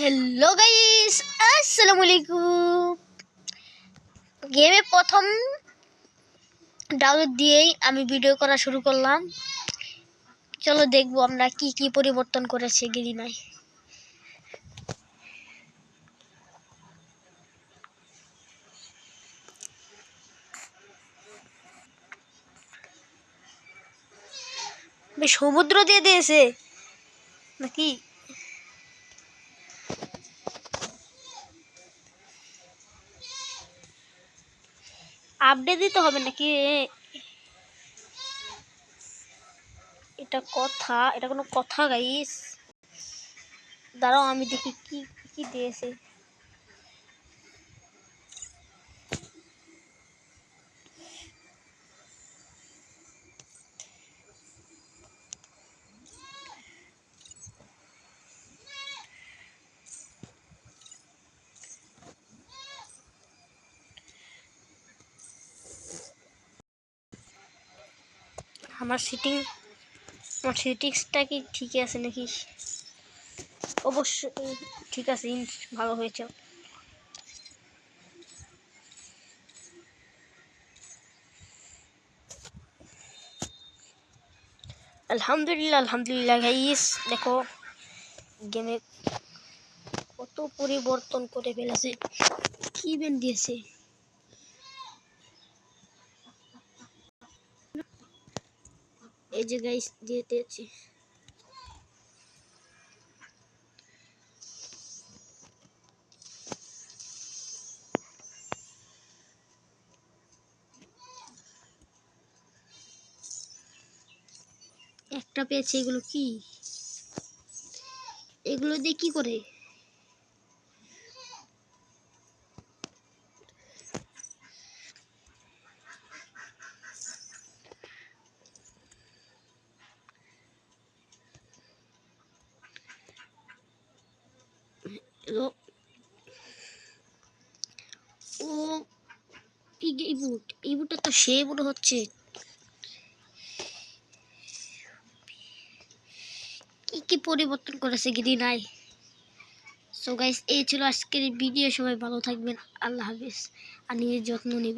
Hello guys, আসসালামু আলাইকুম। গেমে প্রথম ডাউনলোড দিয়েই আমি ভিডিও করা শুরু করলাম। চলো দেখবো আমরা কি কি পরিবর্তন করেছে গেরিনায়। সমুদ্র দিয়ে দিয়েছে নাকি? আপডেট দিতে হবে নাকি? এটা কোনো কথা গাইস? দাঁড়াও আমি দেখি কি কি দিয়েছে। আমার সেটিংসটা কি ঠিক আছে নাকি? অবশ্যই ঠিক আছে, ভালো হয়েছে। আলহামদুলিল্লাহ গাইস, দেখো গেমে কত পরিবর্তন করে ফেলেছে। কি ইভেন্ট দিয়েছে? এই যে গাইস দিয়ে দিয়েছি। একটা পেয়েছে। এগুলো কি? এগুলো দিয়ে কি করে? ও এই বুটটা তো সে মনে হচ্ছে। কি পরিবর্তন করেছে গিরি নাই। সো গাইস, এই ছিল আজকের ভিডিও। সবাই ভালো থাকবেন, আল্লাহ হাফেজ, আর নিজের যত্ন নেবে।